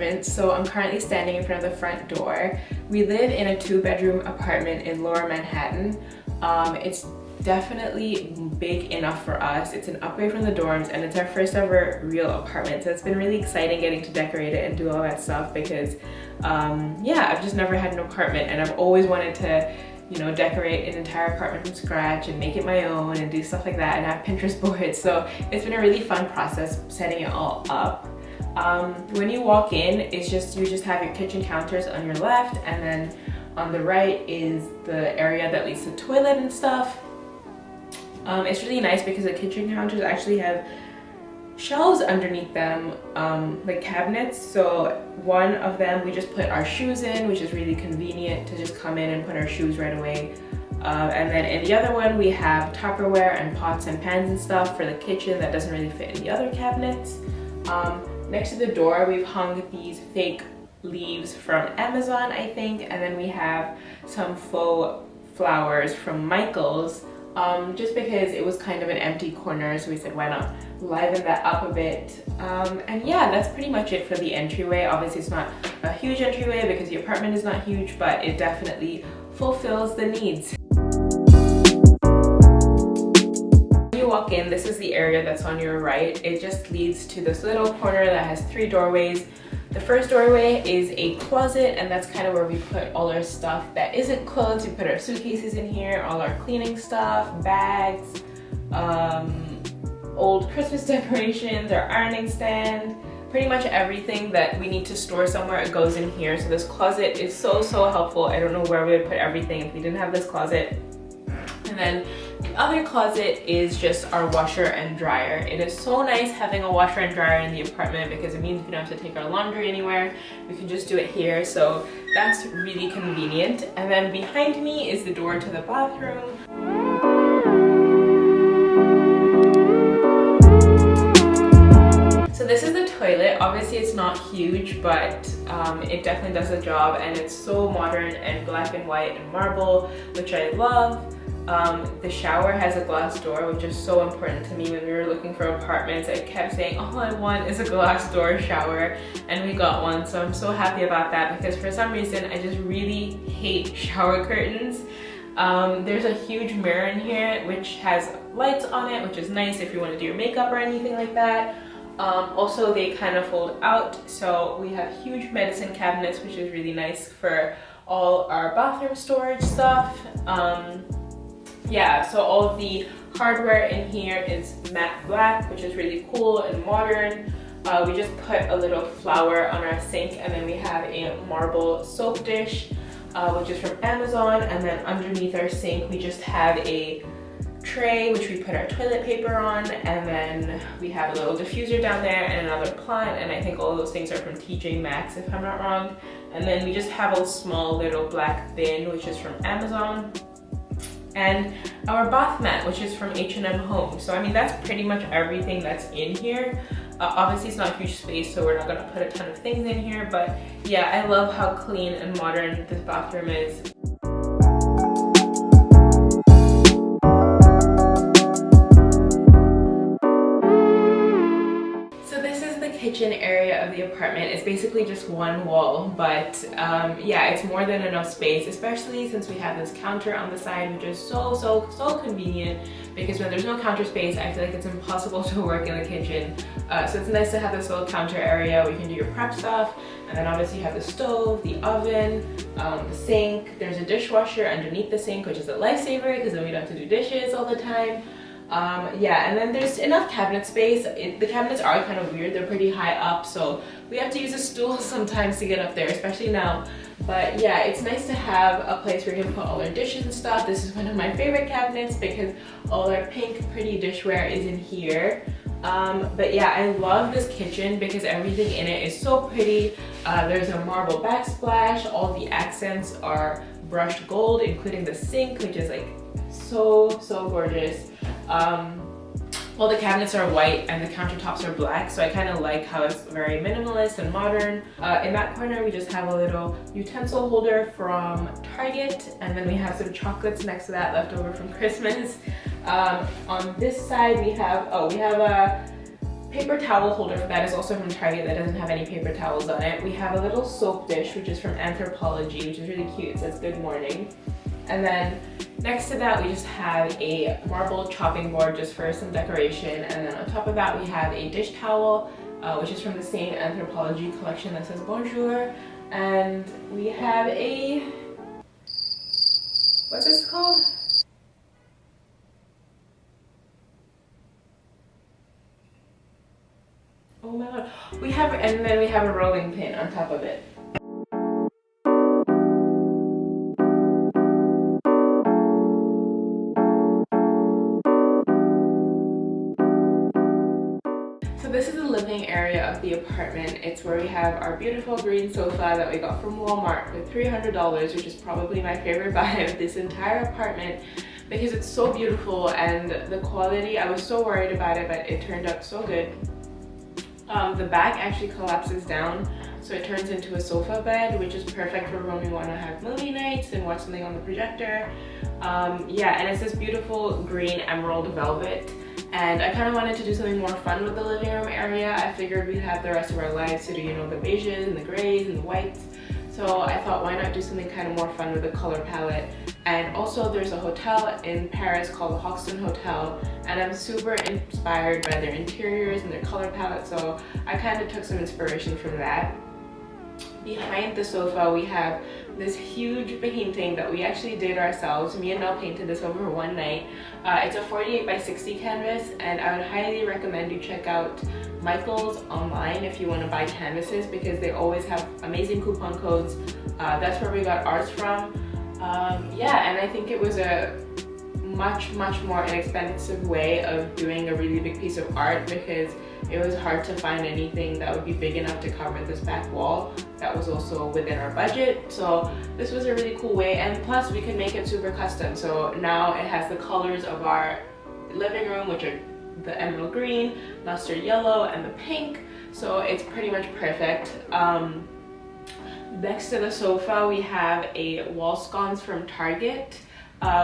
apartment. So I'm currently standing in front of the front door. We live in a 2-bedroom apartment in Lower Manhattan. It's definitely big enough for us. It's an upgrade from the dorms and it's our first ever real apartment. So it's been really exciting getting to decorate it and do all that stuff because yeah, I've just never had an apartment and I've always wanted to, you know, decorate an entire apartment from scratch and make it my own and do stuff like that and have Pinterest boards. So it's been a really fun process setting it all up. When you walk in, you just have your kitchen counters on your left, and then on the right is the area that leads to the toilet and stuff. It's really nice because the kitchen counters actually have shelves underneath them, like cabinets. So one of them we just put our shoes in, which is really convenient to just come in and put our shoes right away. And then in the other one we have Tupperware and pots and pans and stuff for the kitchen that doesn't really fit in the other cabinets. Next to the door we've hung these fake leaves from Amazon, I think, and then we have some faux flowers from Michael's. Just because it was kind of an empty corner, so we said why not liven that up a bit. And yeah, that's pretty much it for the entryway. Obviously it's not a huge entryway because the apartment is not huge, but it definitely fulfills the needs. When you walk in, this is the area that's on your right. It just leads to this little corner that has 3 doorways. The first doorway is a closet, and that's kind of where we put all our stuff that isn't clothes. We put our suitcases in here, all our cleaning stuff, bags, old Christmas decorations, our ironing stand, pretty much everything that we need to store somewhere, it goes in here. So this closet is so helpful. I don't know where we would put everything if we didn't have this closet. And then the other closet is just our washer and dryer. It is so nice having a washer and dryer in the apartment because it means we don't have to take our laundry anywhere. We can just do it here, so that's really convenient. And then behind me is the door to the bathroom. So this is the toilet. Obviously it's not huge, but it definitely does the job, and it's so modern and black and white and marble, which I love. The shower has a glass door, which is so important to me. When we were looking for apartments, I kept saying all I want is a glass door shower, and we got one, so I'm so happy about that because for some reason I just really hate shower curtains. There's a huge mirror in here which has lights on it, which is nice if you want to do your makeup or anything like that. Also they kind of fold out, so we have huge medicine cabinets, which is really nice for all our bathroom storage stuff. Yeah, so all of the hardware in here is matte black, which is really cool and modern. We just put a little flower on our sink, and then we have a marble soap dish, which is from Amazon. And then underneath our sink, we just have a tray, which we put our toilet paper on. And then we have a little diffuser down there and another plant. And I think all of those things are from TJ Maxx, if I'm not wrong. And then we just have a small little black bin, which is from Amazon. And our bath mat, which is from H&M Home. So I mean, that's pretty much everything that's in here. Obviously it's not a huge space, so we're not gonna put a ton of things in here, but yeah, I love how clean and modern this bathroom is. Kitchen area of the apartment. It's basically just one wall, but yeah, it's more than enough space, especially since we have this counter on the side, which is so convenient, because when there's no counter space, I feel like it's impossible to work in the kitchen. So it's nice to have this little counter area where you can do your prep stuff, and then obviously you have the stove, the oven, the sink. There's a dishwasher underneath the sink, which is a lifesaver because then we don't have to do dishes all the time. Yeah, and then there's enough cabinet space. The cabinets are kind of weird, they're pretty high up, so we have to use a stool sometimes to get up there, especially now. But yeah, it's nice to have a place where you can put all our dishes and stuff. This is one of my favorite cabinets because all our pink pretty dishware is in here. But yeah, I love this kitchen because everything in it is so pretty. There's a marble backsplash, all the accents are brushed gold, including the sink, which is like so gorgeous. All the cabinets are white and the countertops are black, so I kind of like how it's very minimalist and modern. In that corner we just have a little utensil holder from Target, and then we have some chocolates next to that left over from Christmas. On this side we have a paper towel holder for that is also from Target that doesn't have any paper towels on it. We have a little soap dish, which is from Anthropologie, which is really cute. It says good morning. And then next to that, we just have a marble chopping board just for some decoration. And then on top of that, we have a dish towel, which is from the same Anthropologie collection that says bonjour. And we have a, what's this called? Oh my god. And then we have a rolling pin on top of it. So this is the living area of the apartment. It's where we have our beautiful green sofa that we got from Walmart for $300, which is probably my favorite buy of this entire apartment because it's so beautiful, and the quality, I was so worried about it, but it turned out so good. The back actually collapses down, so it turns into a sofa bed, which is perfect for when we want to have movie nights and watch something on the projector. Yeah, and it's this beautiful green emerald velvet, and I kind of wanted to do something more fun with the living room area. I figured we'd have the rest of our lives to do, you know, the beiges and the grays and the whites. So I thought, why not do something kind of more fun with the color palette? And also there's a hotel in Paris called the Hoxton Hotel, and I'm super inspired by their interiors and their color palette, so I kind of took some inspiration from that. Behind the sofa we have this huge painting that we actually did ourselves. Me and Nell painted this over one night. It's a 48 by 60 canvas, and I would highly recommend you check out Michael's online if you want to buy canvases, because they always have amazing coupon codes. That's where we got ours from. Yeah, and I think it was a much more inexpensive way of doing a really big piece of art, because it was hard to find anything that would be big enough to cover this back wall that was also within our budget. So this was a really cool way, and plus we could make it super custom. So now it has the colors of our living room, which are the emerald green, mustard yellow, and the pink. So it's pretty much perfect. Next to the sofa we have a wall sconce from Target.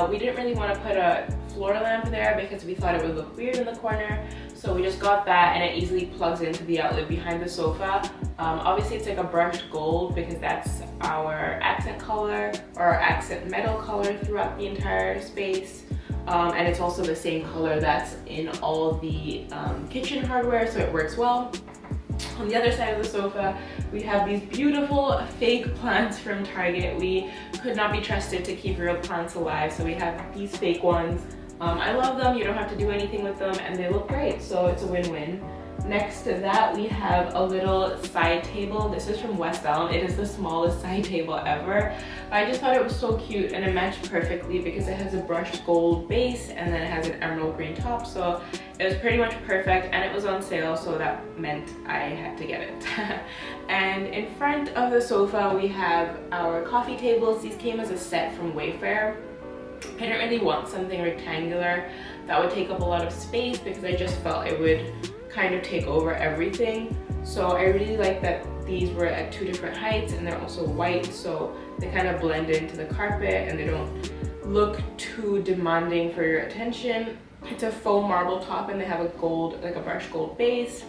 We didn't really want to put a floor lamp there because we thought it would look weird in the corner, so we just got that, and it easily plugs into the outlet behind the sofa. Obviously it's like a brushed gold because that's our accent color, or our accent metal color throughout the entire space. And it's also the same color that's in all the kitchen hardware, so it works well. On the other side of the sofa, we have these beautiful fake plants from Target. We could not be trusted to keep real plants alive, so we have these fake ones. I love them, you don't have to do anything with them, and they look great, so it's a win-win. Next to that, we have a little side table. This is from West Elm. It is the smallest side table ever. I just thought it was so cute, and it matched perfectly because it has a brushed gold base and then it has an emerald green top. So it was pretty much perfect, and it was on sale, so that meant I had to get it. And in front of the sofa, we have our coffee tables. These came as a set from Wayfair. I didn't really want something rectangular that would take up a lot of space because I just felt it would kind of take over everything. So I really like that these were at 2 different heights, and they're also white, so they kind of blend into the carpet and they don't look too demanding for your attention. It's a faux marble top, and they have a gold, like a brushed gold base.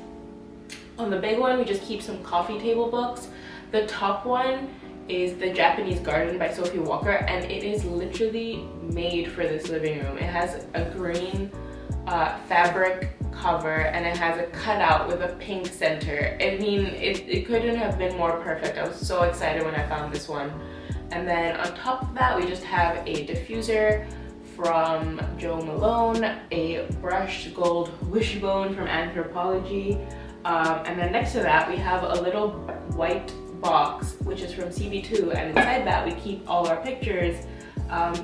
On the big one, we just keep some coffee table books. The top one is The Japanese Garden by Sophie Walker, and it is literally made for this living room. It has a green fabric cover, and it has a cutout with a pink center. I mean, it couldn't have been more perfect. I was so excited when I found this one. And then on top of that, we just have a diffuser from Jo Malone, a brushed gold wishbone from Anthropologie, and then next to that we have a little white box which is from CB2, and inside that we keep all our pictures,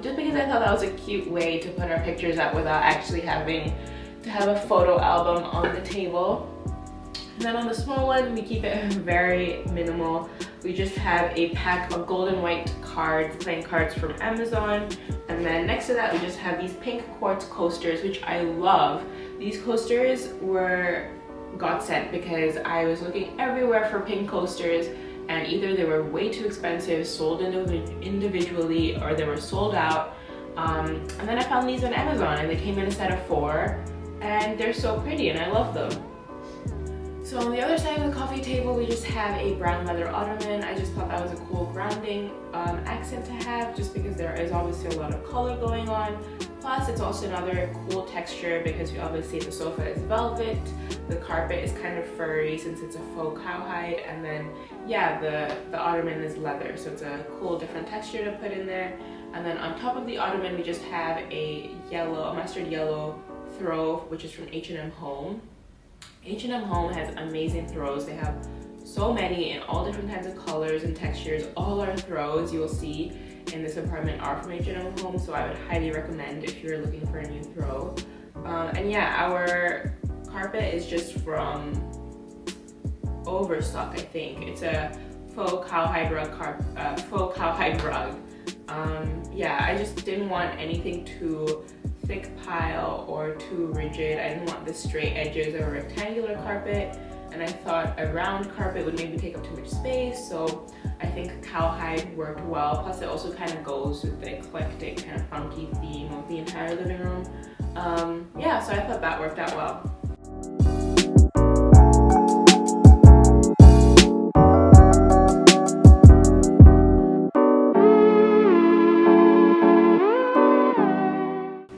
just because I thought that was a cute way to put our pictures up without actually having to have a photo album on the table. And then on the small one, we keep it very minimal. We just have a pack of gold and white cards, playing cards from Amazon. And then next to that, we just have these pink quartz coasters, which I love. These coasters were godsend because I was looking everywhere for pink coasters, and either they were way too expensive, sold individually, or they were sold out. And then I found these on Amazon, and they came in a set of 4, and they're so pretty, and I love them. So on the other side of the coffee table, we just have a brown leather ottoman. I just thought that was a cool grounding accent to have, just because there is obviously a lot of color going on. Plus, it's also another cool texture because you obviously the sofa is velvet, the carpet is kind of furry since it's a faux cowhide, and then yeah, the ottoman is leather, so it's a cool different texture to put in there. And then on top of the ottoman, we just have a mustard yellow throw, which is from H&M Home. H&M Home has amazing throws. They have so many in all different kinds of colors and textures. All our throws you will see in this apartment are from H&M Home, so I would highly recommend if you're looking for a new throw. And yeah, our carpet is just from Overstock, I think. It's a faux cowhide rug. Yeah, I just didn't want anything too thick pile or too rigid. I didn't want the straight edges of a rectangular carpet, and I thought a round carpet would maybe take up too much space, so I think cowhide worked well. Plus it also kind of goes with the eclectic kind of funky theme of the entire living room. Yeah, so I thought that worked out well.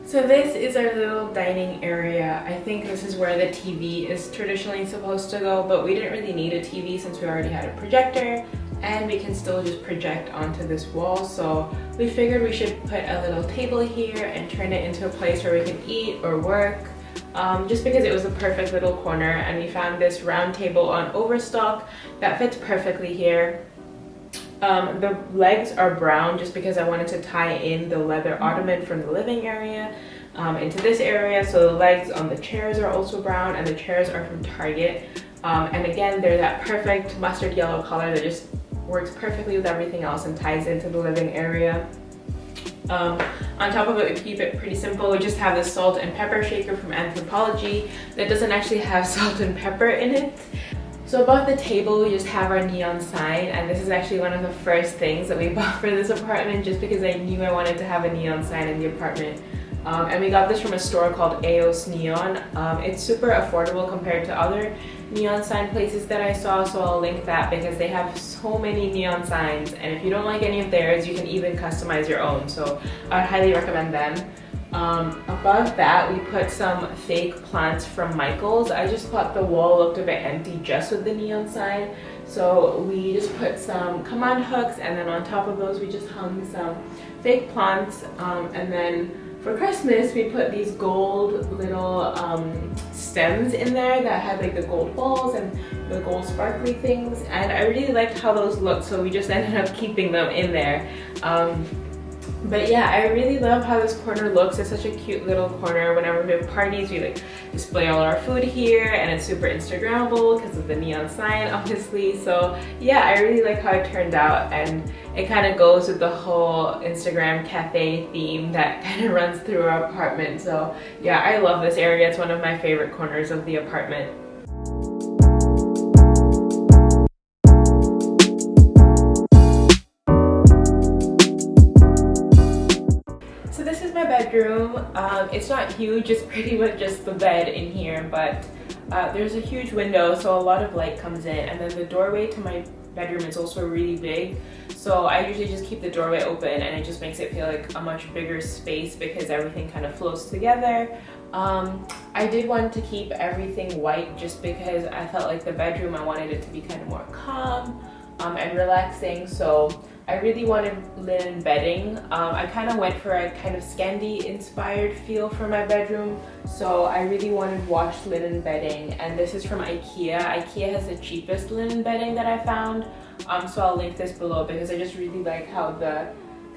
So this is our little dining area. I think this is where the TV is traditionally supposed to go, but we didn't really need a TV since we already had a projector, and we can still just project onto this wall. So we figured we should put a little table here and turn it into a place where we can eat or work, just because it was a perfect little corner, and we found this round table on Overstock that fits perfectly here. The legs are brown just because I wanted to tie in the leather ottoman from the living area into this area. So the legs on the chairs are also brown, and the chairs are from Target. And again, they're that perfect mustard yellow color that just works perfectly with everything else and ties into the living area. On top of it, we keep it pretty simple. We just have this salt and pepper shaker from Anthropologie that doesn't actually have salt and pepper in it. So above the table, we just have our neon sign, and this is actually one of the first things that we bought for this apartment just because I knew I wanted to have a neon sign in the apartment. And we got this from a store called Eos Neon. It's super affordable compared to other neon sign places that I saw, so I'll link that because they have so many neon signs, and if you don't like any of theirs, you can even customize your own, so I would highly recommend them. Above that, we put some fake plants from Michael's. I just thought the wall looked a bit empty just with the neon sign, so we just put some command hooks, and then on top of those we just hung some fake plants. And then for Christmas we put these gold little stems in there that had like the gold balls and the gold sparkly things, and I really liked how those looked, so we just ended up keeping them in there. But yeah, I really love how this corner looks. It's such a cute little corner. Whenever we have parties, we like display all our food here, and it's super Instagrammable because of the neon sign, obviously. So yeah, I really like how it turned out, and it kind of goes with the whole Instagram cafe theme that kind of runs through our apartment. So yeah, I love this area. It's one of my favorite corners of the apartment. Bedroom. It's not huge, it's pretty much just the bed in here, but there's a huge window, so a lot of light comes in, and then the doorway to my bedroom is also really big, so I usually just keep the doorway open, and it just makes it feel like a much bigger space because everything kind of flows together. I did want to keep everything white just because I felt like the bedroom, I wanted it to be kind of more calm and relaxing, so I really wanted linen bedding. I kind of went for a kind of Scandi inspired feel for my bedroom, so I really wanted washed linen bedding, and this is from IKEA. IKEA has the cheapest linen bedding that I found, so I'll link this below because I just really like how the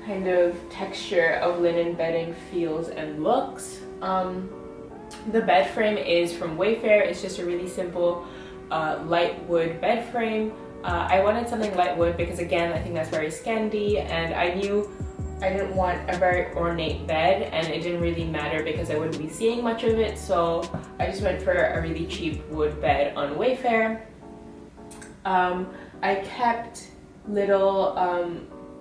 kind of texture of linen bedding feels and looks. The bed frame is from Wayfair. It's just a really simple light wood bed frame. I wanted something light wood because again, I think that's very Scandi, and I knew I didn't want a very ornate bed, and it didn't really matter because I wouldn't be seeing much of it, so I just went for a really cheap wood bed on Wayfair. I kept little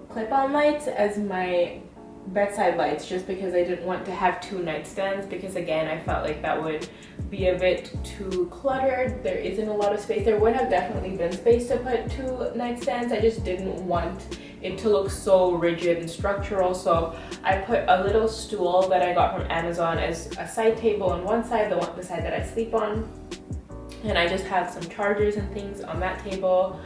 clip-on lights as my bedside lights just because I didn't want to have two nightstands, because again, I felt like that would be a bit too cluttered. There isn't a lot of space. There would have definitely been space to put 2 nightstands. I just didn't want it to look so rigid and structural, so I put a little stool that I got from Amazon as a side table on one side, the side that I sleep on. And I just have some chargers and things on that table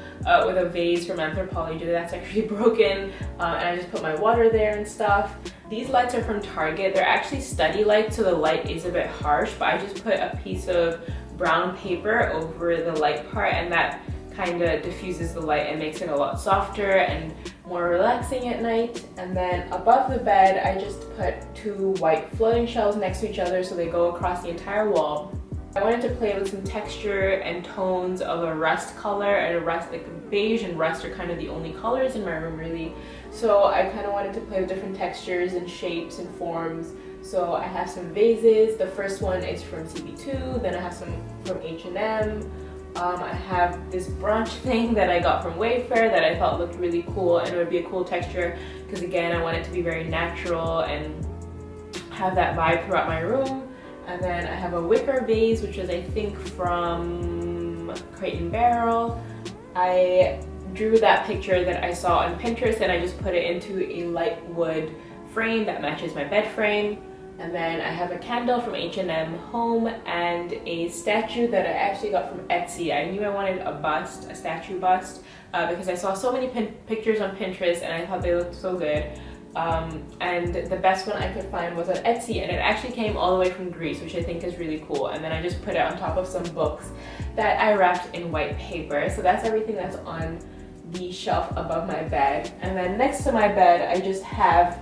with a vase from Anthropology that's actually broken. And I just put my water there and stuff. These lights are from Target. They're actually study lights, so the light is a bit harsh, but I just put a piece of brown paper over the light part, and that kind of diffuses the light and makes it a lot softer and more relaxing at night. And then above the bed, I just put 2 white floating shelves next to each other so they go across the entire wall. I wanted to play with some texture and tones of a rust color, and a rust, like beige and rust are kind of the only colors in my room really. So I kind of wanted to play with different textures and shapes and forms. So I have some vases. The first one is from CB2, then I have some from H&M. I have this branch thing that I got from Wayfair that I thought looked really cool, and it would be a cool texture because again I want it to be very natural and have that vibe throughout my room. And then I have a wicker vase, which is I think from Crate & Barrel. I drew that picture that I saw on Pinterest and I just put it into a light wood frame that matches my bed frame. And then I have a candle from H&M Home and a statue that I actually got from Etsy. I knew I wanted a bust, a statue bust, because I saw so many pictures on Pinterest and I thought they looked so good. And the best one I could find was on Etsy, and it actually came all the way from Greece, which I think is really cool. And then I just put it on top of some books that I wrapped in white paper. So that's everything that's on the shelf above my bed. And then next to my bed, I just have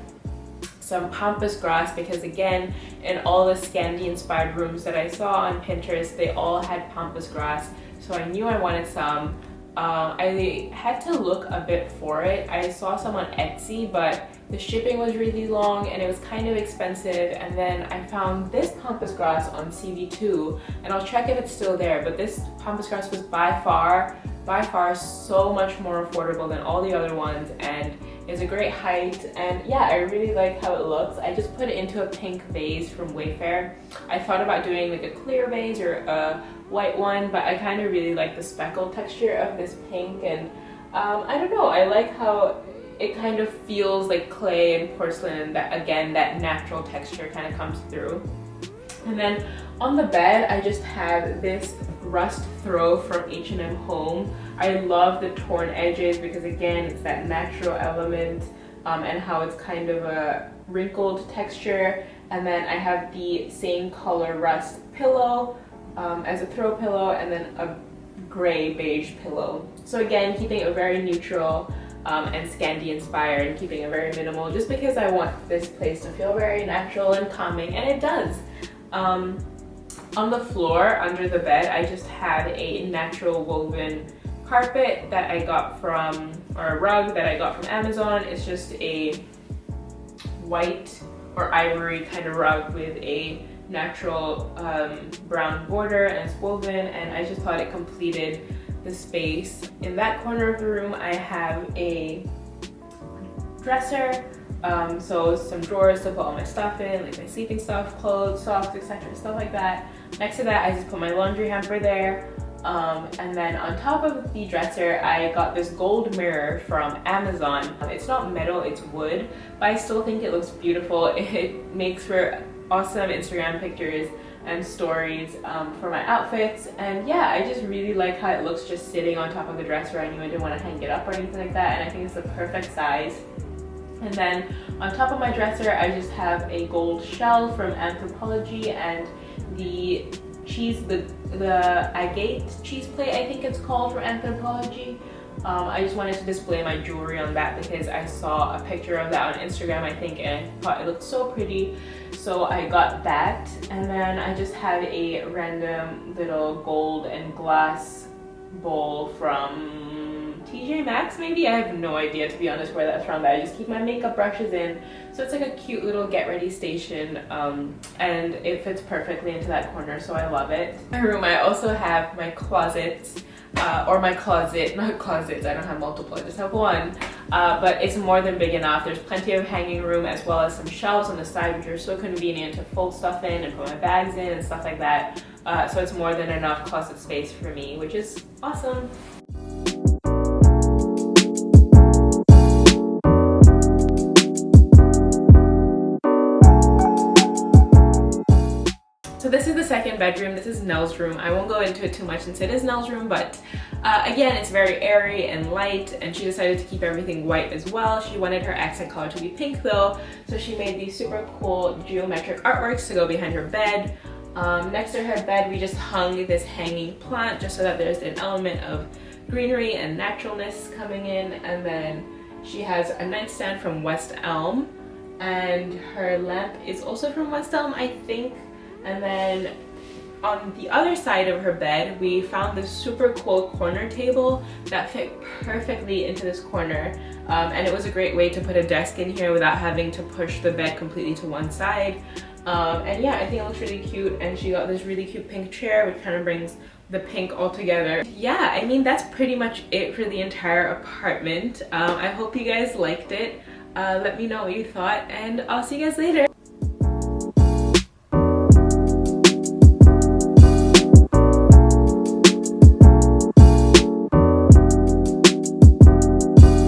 some pampas grass because again, in all the Scandi inspired rooms that I saw on Pinterest, they all had pampas grass. So I knew I wanted some. I had to look a bit for it. I saw some on Etsy, but the shipping was really long and it was kind of expensive. And then I found this pampas grass on CB2, and I'll check if it's still there, but this pampas grass was by far so much more affordable than all the other ones, and it's a great height. And yeah, I really like how it looks. I just put it into a pink vase from Wayfair. I thought about doing like a clear vase or a white one, but I kind of really like the speckled texture of this pink, and I don't know, I like how it kind of feels like clay and porcelain, and that again, that natural texture kind of comes through. And then on the bed, I just have this rust throw from H&M Home. I love the torn edges because again, it's that natural element and how it's kind of a wrinkled texture. And then I have the same color rust pillow as a throw pillow, and then a gray beige pillow. So again, keeping it very neutral and Scandi inspired, and keeping it very minimal, just because I want this place to feel very natural and calming, and it does. On the floor under the bed, I just had a natural woven carpet that I got from, or a rug that I got from Amazon. It's just a white or ivory kind of rug with a natural brown border, and it's woven, and I just thought it completed the space. In that corner of the room, I have a dresser, so some drawers to put all my stuff in, like my sleeping stuff, clothes, socks, etc., stuff like that. Next to that, I just put my laundry hamper there. And then on top of the dresser, I got this gold mirror from Amazon. It's not metal, it's wood, but I still think it looks beautiful. It makes for awesome Instagram pictures and stories for my outfits. And yeah, I just really like how it looks just sitting on top of the dresser. I knew I didn't want to hang it up or anything like that, and I think it's the perfect size. And then on top of my dresser, I just have a gold shell from Anthropology and the cheese, the agate cheese plate, I think it's called, from Anthropology. I just wanted to display my jewelry on that because I saw a picture of that on Instagram, I think, and I thought it looked so pretty. So I got that. And then I just have a random little gold and glass bowl from TJ Maxx, maybe? I have no idea, to be honest, where that's from, but I just keep my makeup brushes in. So it's like a cute little get ready station, and it fits perfectly into that corner, so I love it. In my room, I also have my closets, or my closet, not closets, I don't have multiple, I just have one, but it's more than big enough. There's plenty of hanging room, as well as some shelves on the side, which are so convenient to fold stuff in and put my bags in and stuff like that. So it's more than enough closet space for me, which is awesome. So this is the second bedroom. This is Nell's room. I won't go into it too much since it is Nell's room, but again, it's very airy and light, and she decided to keep everything white as well. She wanted her accent color to be pink though, so she made these super cool geometric artworks to go behind her bed. Next to her bed, we just hung this hanging plant just so that there's an element of greenery and naturalness coming in. And then she has a nightstand from West Elm, and her lamp is also from West Elm, I think. And then on the other side of her bed, we found this super cool corner table that fit perfectly into this corner. And it was a great way to put a desk in here without having to push the bed completely to one side. And yeah, I think it looks really cute. And she got this really cute pink chair, which kind of brings the pink all together. Yeah, I mean, that's pretty much it for the entire apartment. I hope you guys liked it. Let me know what you thought, and I'll see you guys later.